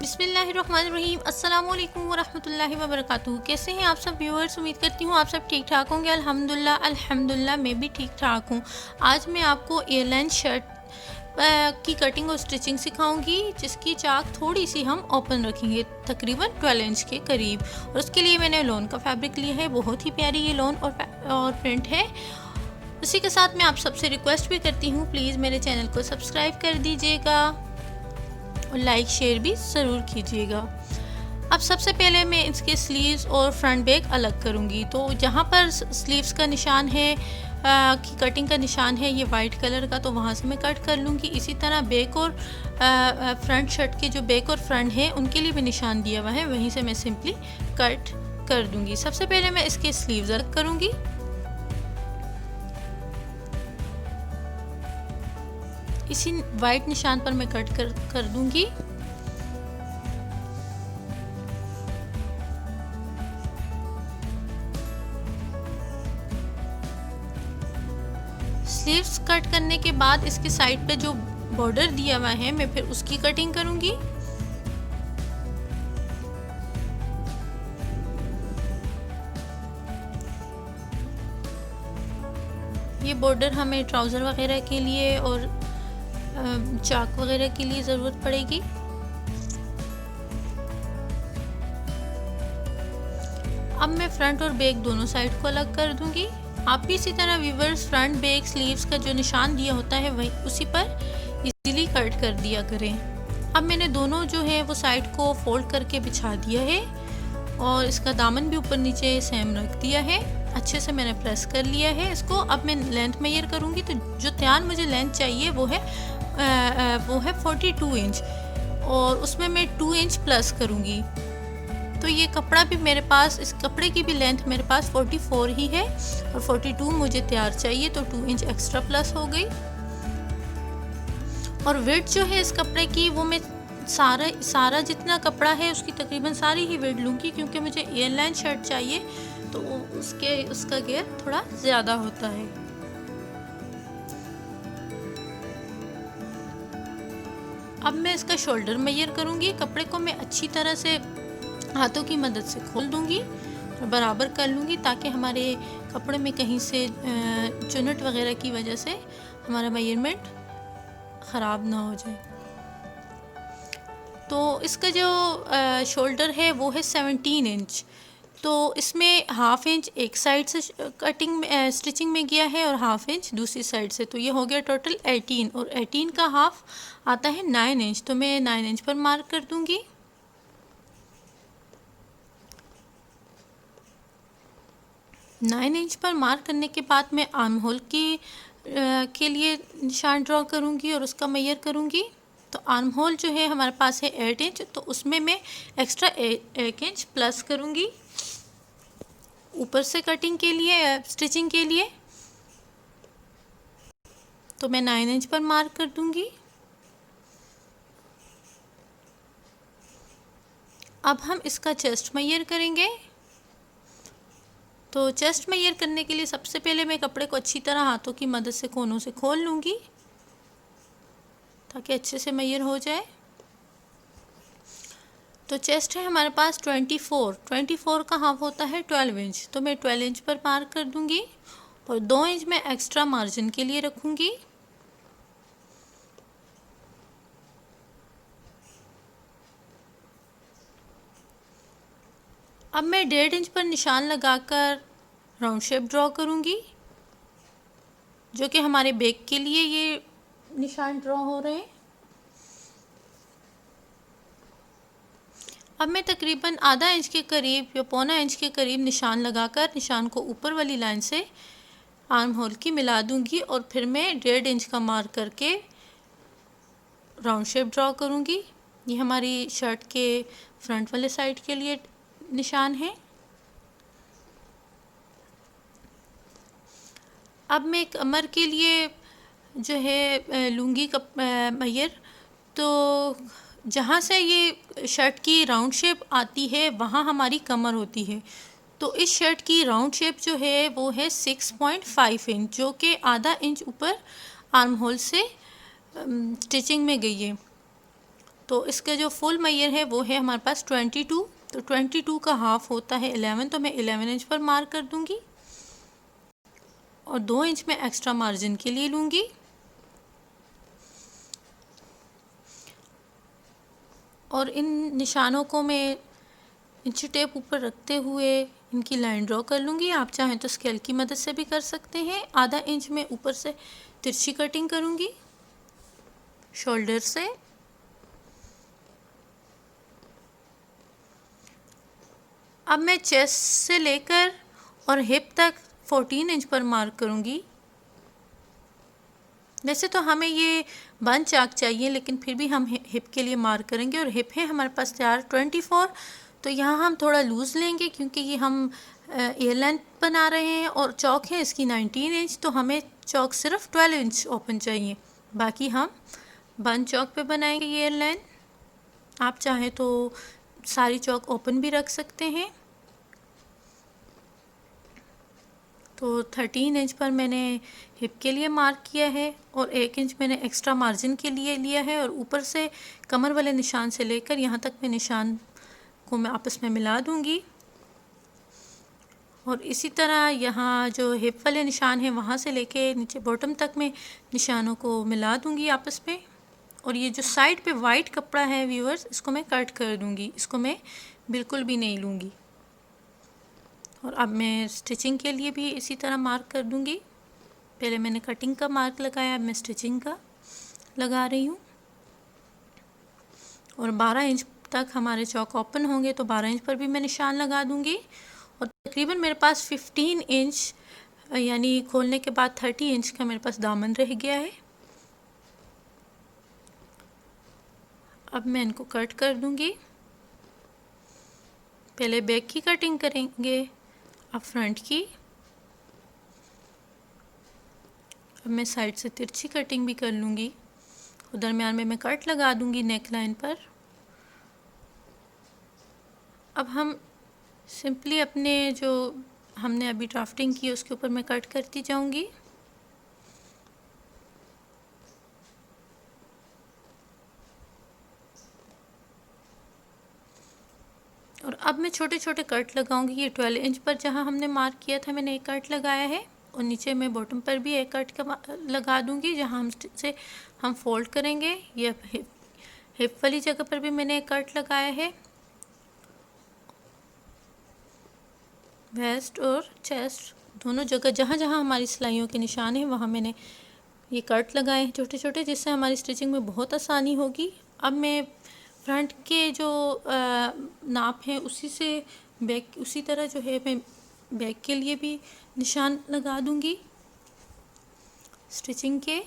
बिस्मिल्लाहिर्रहमानिर्रहीम अस्सलाम वालेकुम वरहमतुल्लाहि वबरकातुहू। कैसे हैं आप सब व्यूअर्स? उम्मीद करती हूँ आप सब ठीक ठाक होंगे। अल्हम्दुलिल्लाह मैं भी ठीक ठाक हूँ। आज मैं आपको एयरलाइन शर्ट की कटिंग और स्टिचिंग सिखाऊंगी, जिसकी चाक थोड़ी सी हम ओपन रखेंगे, तकरीबन 12 इंच के करीब। और उसके लिए मैंने लॉन का फैब्रिक लिया है, बहुत ही प्यारी ये लॉन और प्रिंट है। उसी के साथ मैं आप सबसे रिक्वेस्ट भी करती हूँ, प्लीज़ मेरे चैनल को सब्सक्राइब कर दीजिएगा और लाइक शेयर भी ज़रूर कीजिएगा। अब सबसे पहले मैं इसके स्लीव्स और फ्रंट बैक अलग करूँगी। तो जहाँ पर स्लीव्स का निशान है की कटिंग का निशान है ये वाइट कलर का, तो वहाँ से मैं कट कर लूँगी। इसी तरह बैक और फ्रंट शर्ट के जो बैक और फ्रंट है उनके लिए भी निशान दिया हुआ है, वहीं से मैं सिंपली कट कर दूँगी। सबसे पहले मैं इसके स्लीव्स अलग करूँगी। इसी वाइट निशान पर मैं कट कर दूंगी। स्लीव्स कट करने के बाद इसके साइड पे जो बॉर्डर दिया हुआ है मैं फिर उसकी कटिंग करूंगी। ये बॉर्डर हमें ट्राउज़र वगैरह के लिए और चाक वगैरह के लिए ज़रूरत पड़ेगी। अब मैं फ्रंट और बैक दोनों साइड को अलग कर दूंगी। आप भी इसी तरह व्यूवर्स फ्रंट बैक स्लीव्स का जो निशान दिया होता है वही उसी पर इजीली कट कर दिया करें। अब मैंने दोनों जो है वो साइड को फोल्ड करके बिछा दिया है और इसका दामन भी ऊपर नीचे सेम रख दिया है। अच्छे से मैंने प्रेस कर लिया है इसको। अब मैं लेंथ मेजर करूँगी, तो जो तैयार मुझे लेंथ चाहिए वो है 42 इंच और उसमें मैं 2 इंच प्लस करूँगी। तो ये कपड़ा भी मेरे पास, इस कपड़े की भी लेंथ मेरे पास 44 ही है और 42 मुझे तैयार चाहिए, तो 2 इंच एक्स्ट्रा प्लस हो गई। और वेट जो है इस कपड़े की वो मैं सारा जितना कपड़ा है उसकी तकरीबन सारी ही वेट लूँगी, क्योंकि मुझे एयरलाइन शर्ट चाहिए तो उसका घेर थोड़ा ज़्यादा होता है। अब मैं इसका शोल्डर मेजर करूँगी। कपड़े को मैं अच्छी तरह से हाथों की मदद से खोल दूंगी और बराबर कर लूँगी, ताकि हमारे कपड़े में कहीं से चुनट वगैरह की वजह से हमारा मेजरमेंट ख़राब ना हो जाए। तो इसका जो शोल्डर है वो है 17 इंच, तो इसमें हाफ इंच एक साइड से स्टिचिंग में गया है और हाफ इंच दूसरी साइड से, तो ये हो गया टोटल 18 और 18 का हाफ आता है 9 इंच। तो मैं 9 इंच पर मार्क कर दूंगी। नाइन इंच पर मार्क करने के बाद मैं आर्म होल के लिए निशान ड्रॉ करूँगी और उसका मेजर करूँगी। तो आर्म होल जो है हमारे पास है 8 इंच, तो उसमें मैं एक्स्ट्रा 1 इंच प्लस करूँगी ऊपर से कटिंग के लिए, स्टिचिंग के लिए। तो मैं 9 इंच पर मार्क कर दूँगी। अब हम इसका चेस्ट मेजर करेंगे। तो चेस्ट मेजर करने के लिए सबसे पहले मैं कपड़े को अच्छी तरह हाथों की मदद से कोनों से खोल लूँगी, ताकि अच्छे से मेजर हो जाए। तो चेस्ट है हमारे पास 24 का हाफ होता है 12 इंच, तो मैं 12 इंच पर मार्क कर दूँगी और 2 इंच मैं एक्स्ट्रा मार्जिन के लिए रखूँगी। अब मैं 1.5 इंच पर निशान लगाकर राउंड शेप ड्रॉ करूँगी, जो कि हमारे बैक के लिए ये निशान ड्रॉ हो रहे हैं। अब मैं तकरीबन आधा इंच के करीब या पौना इंच के करीब निशान लगाकर निशान को ऊपर वाली लाइन से आर्म होल की मिला दूंगी और फिर मैं 1.5 इंच का मार्क करके राउंड शेप ड्रॉ करूँगी। ये हमारी शर्ट के फ्रंट वाले साइड के लिए निशान है। अब मैं कमर के लिए जो है लूँगी मेजर। तो जहाँ से ये शर्ट की राउंड शेप आती है वहाँ हमारी कमर होती है। तो इस शर्ट की राउंड शेप जो है वो है 6.5 इंच, जो कि आधा इंच ऊपर आर्म होल से स्टिचिंग में गई है। तो इसका जो फुल मैयर है वो है हमारे पास 22। तो 22 का हाफ होता है 11, तो मैं 11 इंच पर मार्क कर दूंगी और 2 इंच में एक्स्ट्रा मार्जिन के लिए लूँगी। और इन निशानों को मैं इंची टेप ऊपर रखते हुए इनकी लाइन ड्रॉ कर लूँगी। आप चाहें तो स्केल की मदद से भी कर सकते हैं। आधा इंच में ऊपर से तिरछी कटिंग करूँगी शोल्डर से। अब मैं चेस्ट से लेकर और हिप तक 14 इंच पर मार्क करूँगी। वैसे तो हमें ये बन चाक चाहिए, लेकिन फिर भी हम हिप के लिए मार्क करेंगे। और हिप है हमारे पास तैयार 24, तो यहाँ हम थोड़ा लूज़ लेंगे क्योंकि ये हम एयर लेंथ बना रहे हैं और चौक है इसकी 19 इंच, तो हमें चौक सिर्फ 12 इंच ओपन चाहिए। बाकी हम बन चौक पे बनाएंगे ये एयर लेंथ। आप चाहें तो सारी चौक ओपन भी रख सकते हैं। तो 13 इंच पर मैंने हिप के लिए मार्क किया है और 1 इंच मैंने एक्स्ट्रा मार्जिन के लिए लिया है। और ऊपर से कमर वाले निशान से लेकर यहाँ तक मैं निशान को मैं आपस में मिला दूँगी। और इसी तरह यहाँ जो हिप वाले निशान हैं वहाँ से लेके नीचे बॉटम तक मैं निशानों को मिला दूँगी आपस में। और ये जो साइड पे वाइट कपड़ा है व्यूअर्स, इसको मैं कट कर दूँगी, इसको मैं बिल्कुल भी नहीं लूँगी। और अब मैं स्टिचिंग के लिए भी इसी तरह मार्क कर दूँगी। पहले मैंने कटिंग का मार्क लगाया, अब मैं स्टिचिंग का लगा रही हूँ। और 12 इंच तक हमारे चौक ओपन होंगे, तो 12 इंच पर भी मैं निशान लगा दूँगी। और तकरीबन मेरे पास 15 इंच यानी खोलने के बाद 30 इंच का मेरे पास दामन रह गया है। अब मैं इनको कट कर दूँगी। पहले बैक की कटिंग करेंगे, अब फ्रंट की। अब मैं साइड से तिरछी कटिंग भी कर लूँगी और दरमियान में मैं कट लगा दूँगी नेक लाइन पर। अब हम सिंपली अपने जो हमने अभी ड्राफ्टिंग की उसके ऊपर मैं कट करती जाऊँगी। और अब मैं छोटे छोटे कट लगाऊंगी। ये 12 इंच पर जहाँ हमने मार्क किया था मैंने एक कट लगाया है, और नीचे मैं बॉटम पर भी एक कट का लगा दूंगी जहाँ हम फोल्ड करेंगे। ये हिप वाली जगह पर भी मैंने एक कट लगाया है। वेस्ट और चेस्ट दोनों जगह जहाँ जहाँ हमारी सिलाइयों के निशान हैं वहाँ मैंने ये कट लगाए हैं छोटे छोटे, जिससे हमारी स्टिचिंग में बहुत आसानी होगी। अब मैं फ्रंट के जो नाप है उसी से बैक उसी तरह जो है मैं बैक के लिए भी निशान लगा दूंगी स्टिचिंग के।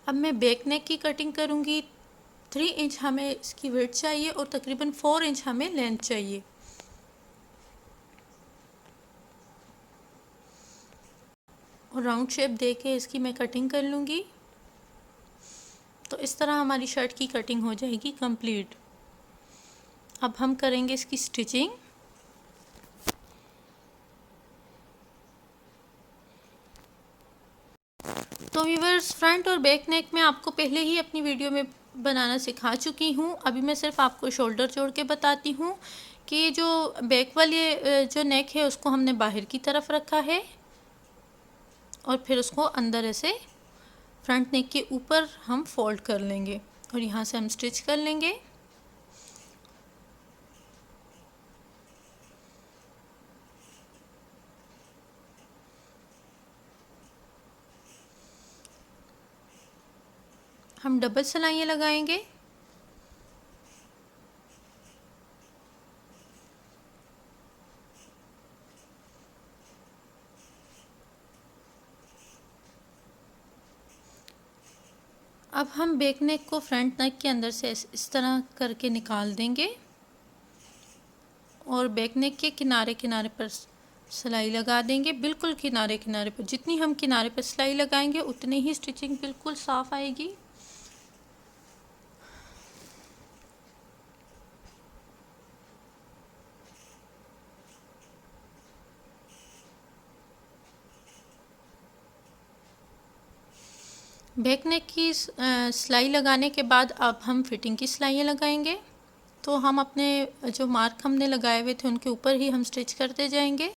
अब मैं बैक नेक की कटिंग करूंगी। 3 इंच हमें इसकी विड्थ चाहिए और तकरीबन 4 इंच हमें लेंथ चाहिए। और राउंड शेप दे के इसकी मैं कटिंग कर लूँगी। तो इस तरह हमारी शर्ट की कटिंग हो जाएगी कंप्लीट। अब हम करेंगे इसकी स्टिचिंग। तो व्यूअर्स, फ्रंट और बैक नेक मैं आपको पहले ही अपनी वीडियो में बनाना सिखा चुकी हूँ। अभी मैं सिर्फ आपको शोल्डर जोड़ के बताती हूँ कि जो बैक वाली जो नेक है उसको हमने बाहर की तरफ रखा है और फिर उसको अंदर ऐसे फ्रंट नेक के ऊपर हम फोल्ड कर लेंगे और यहाँ से हम स्टिच कर लेंगे। हम डबल सिलाइयाँ लगाएंगे। अब हम बैक नेक को फ्रंट नेक के अंदर से इस तरह करके निकाल देंगे और बैक नेक के किनारे किनारे पर सिलाई लगा देंगे। बिल्कुल किनारे किनारे पर, जितनी हम किनारे पर सिलाई लगाएंगे उतनी ही स्टिचिंग बिल्कुल साफ़ आएगी। बैक नेक की सिलाई लगाने के बाद अब हम फिटिंग की सिलाइयाँ लगाएंगे। तो हम अपने जो मार्क हमने लगाए हुए थे उनके ऊपर ही हम स्टिच करते जाएंगे।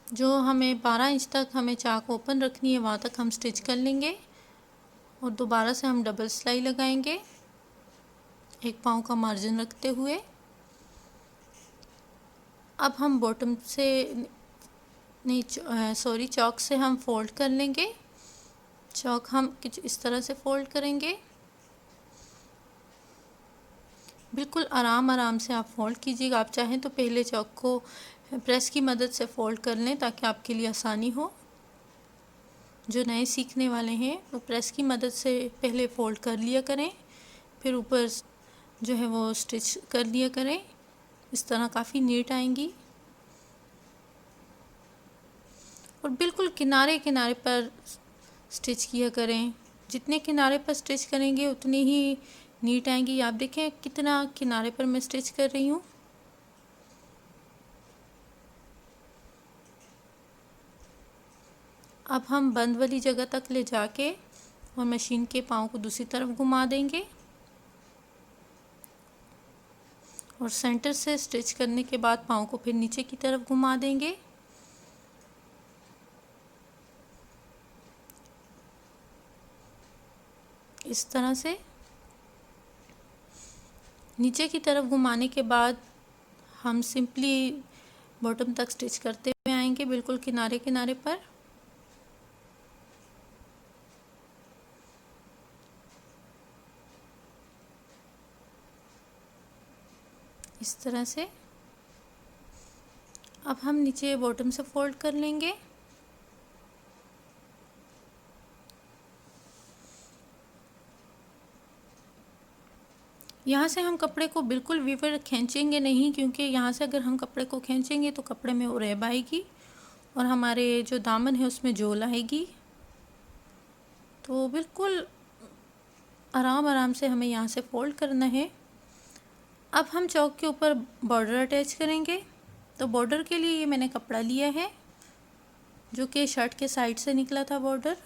जो हमें 12 इंच तक हमें चाक ओपन रखनी है वहाँ तक हम स्टिच कर लेंगे और दोबारा से हम डबल सिलाई लगाएंगे एक पाँव का मार्जिन रखते हुए। अब हम बॉटम से नहीं सॉरी चौक से हम फोल्ड कर लेंगे। चौक हम कुछ इस तरह से फोल्ड करेंगे। बिल्कुल आराम आराम से आप फोल्ड कीजिएगा। आप चाहें तो पहले चौक को प्रेस की मदद से फोल्ड कर लें ताकि आपके लिए आसानी हो। जो नए सीखने वाले हैं वो प्रेस की मदद से पहले फ़ोल्ड कर लिया करें, फिर ऊपर जो है वो स्टिच कर लिया करें। इस तरह काफ़ी नीट आएंगी। और बिल्कुल किनारे किनारे पर स्टिच किया करें। जितने किनारे पर स्टिच करेंगे उतनी ही नीट आएंगी। आप देखें कितना किनारे पर मैं स्टिच कर रही हूँ। अब हम बंद वाली जगह तक ले जाके और मशीन के पाँव को दूसरी तरफ घुमा देंगे और सेंटर से स्टिच करने के बाद पाँव को फिर नीचे की तरफ घुमा देंगे। इस तरह से नीचे की तरफ घुमाने के बाद हम सिंपली बॉटम तक स्टिच करते हुए आएंगे बिल्कुल किनारे किनारे पर। इस तरह से अब हम नीचे बॉटम से फोल्ड कर लेंगे। यहाँ से हम कपड़े को बिल्कुल वीवर खींचेंगे नहीं, क्योंकि यहाँ से अगर हम कपड़े को खींचेंगे तो कपड़े में उरेब आएगी और हमारे जो दामन है उसमें जोल आएगी। तो बिल्कुल आराम आराम से हमें यहाँ से फोल्ड करना है। अब हम चौक के ऊपर बॉर्डर अटैच करेंगे। तो बॉर्डर के लिए ये मैंने कपड़ा लिया है जो कि शर्ट के साइड से निकला था बॉर्डर,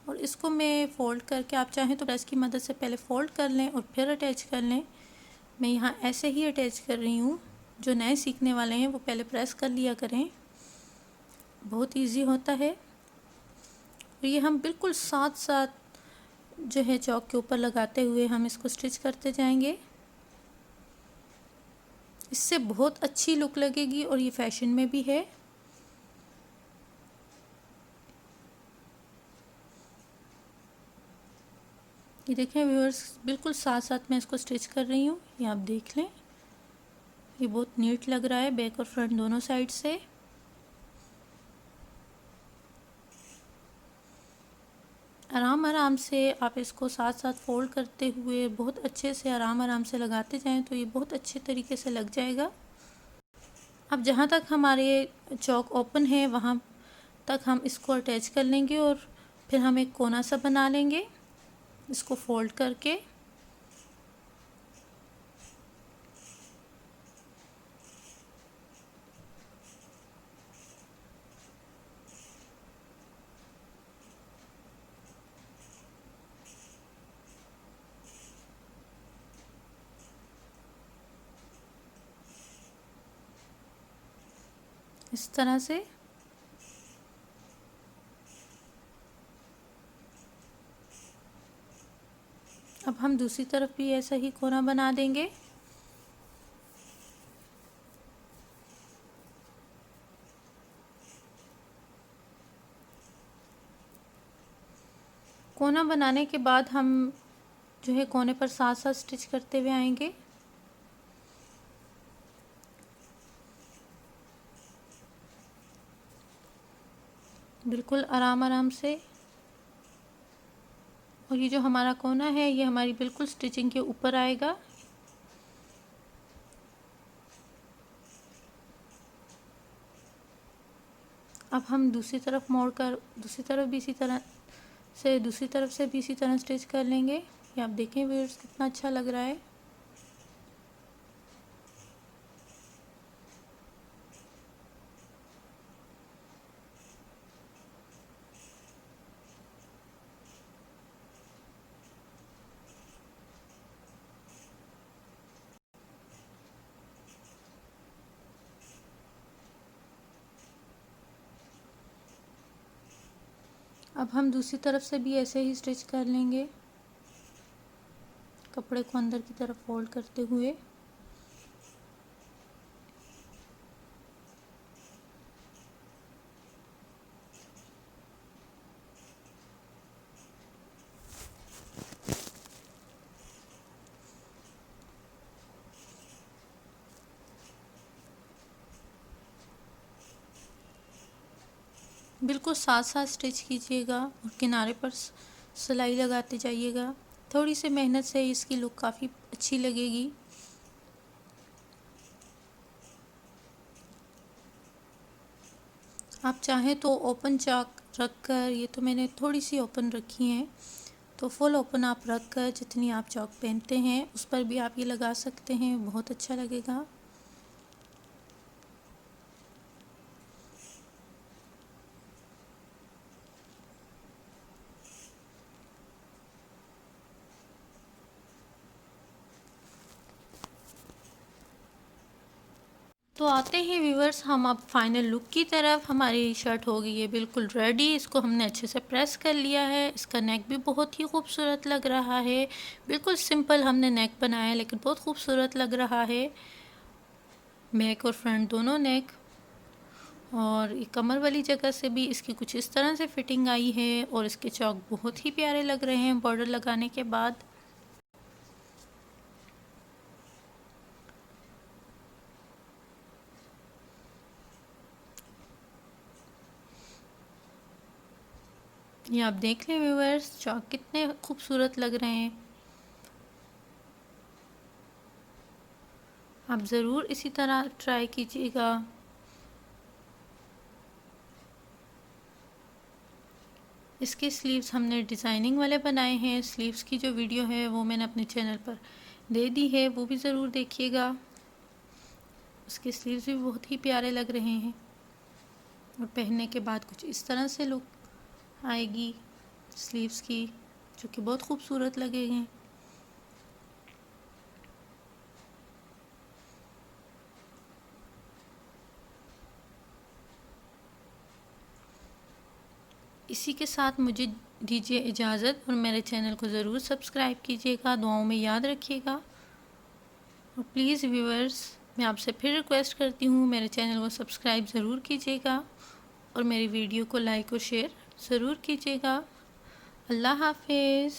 और इसको मैं फ़ोल्ड करके, आप चाहें तो प्रेस की मदद से पहले फ़ोल्ड कर लें और फिर अटैच कर लें। मैं यहाँ ऐसे ही अटैच कर रही हूँ। जो नए सीखने वाले हैं वो पहले प्रेस कर लिया करें, बहुत इजी होता है। और ये हम बिल्कुल साथ साथ जो है चौक के ऊपर लगाते हुए हम इसको स्टिच करते जाएंगे। इससे बहुत अच्छी लुक लगेगी और ये फैशन में भी है। ये देखें व्यूअर्स, बिल्कुल साथ साथ मैं इसको स्टिच कर रही हूँ। ये आप देख लें, ये बहुत नीट लग रहा है बैक और फ्रंट दोनों साइड से। आराम आराम से आप इसको साथ साथ फोल्ड करते हुए बहुत अच्छे से आराम आराम से लगाते जाएं तो ये बहुत अच्छे तरीके से लग जाएगा। अब जहाँ तक हमारे चौक ओपन है वहाँ तक हम इसको अटैच कर लेंगे और फिर हम एक कोना सा बना लेंगे इसको फोल्ड करके। इस तरह से अब हम दूसरी तरफ भी ऐसा ही कोना बना देंगे। कोना बनाने के बाद हम जो है कोने पर साथ साथ स्टिच करते हुए आएंगे। बिल्कुल आराम आराम से। और ये जो हमारा कोना है ये हमारी बिल्कुल स्टिचिंग के ऊपर आएगा। अब हम दूसरी तरफ मोड़ कर दूसरी तरफ भी इसी तरह से भी इसी तरह स्टिच कर लेंगे ये आप देखें व्यूअर्स कितना अच्छा लग रहा है। अब हम दूसरी तरफ से भी ऐसे ही स्टिच कर लेंगे, कपड़े को अंदर की तरफ फोल्ड करते हुए। बिल्कुल साथ साथ स्टिच कीजिएगा और किनारे पर सिलाई लगाते जाइएगा। थोड़ी सी मेहनत से इसकी लुक काफ़ी अच्छी लगेगी। आप चाहें तो ओपन चाक रख कर, ये तो मैंने थोड़ी सी ओपन रखी हैं, तो फुल ओपन आप रख कर जितनी आप चौक पहनते हैं उस पर भी आप ये लगा सकते हैं, बहुत अच्छा लगेगा। तो आते हैं व्यूवर्स हम अब फाइनल लुक की तरफ। हमारी शर्ट हो गई है बिल्कुल रेडी। इसको हमने अच्छे से प्रेस कर लिया है। इसका नेक भी बहुत ही खूबसूरत लग रहा है। बिल्कुल सिंपल हमने नेक बनाया है लेकिन बहुत खूबसूरत लग रहा है, बैक और फ्रंट दोनों नेक। और ये कमर वाली जगह से भी इसकी कुछ इस तरह से फिटिंग आई है और इसके चौक बहुत ही प्यारे लग रहे हैं बॉर्डर लगाने के बाद। ये आप देख लें व्यूअर्स, चौक कितने खूबसूरत लग रहे हैं। आप ज़रूर इसी तरह ट्राई कीजिएगा। इसके स्लीव्स हमने डिज़ाइनिंग वाले बनाए हैं। स्लीव्स की जो वीडियो है वो मैंने अपने चैनल पर दे दी है, वो भी ज़रूर देखिएगा। उसके स्लीव्स भी बहुत ही प्यारे लग रहे हैं और पहनने के बाद कुछ इस तरह से लुक आएगी स्लीव्स की, जो कि बहुत खूबसूरत लगेंगे। इसी के साथ मुझे दीजिए इजाज़त और मेरे चैनल को ज़रूर सब्सक्राइब कीजिएगा, दुआओं में याद रखिएगा। और प्लीज़ व्यूअर्स, मैं आपसे फिर रिक्वेस्ट करती हूँ मेरे चैनल को सब्सक्राइब ज़रूर कीजिएगा और मेरी वीडियो को लाइक और शेयर ज़रूर कीजिएगा। अल्लाह हाफिज़।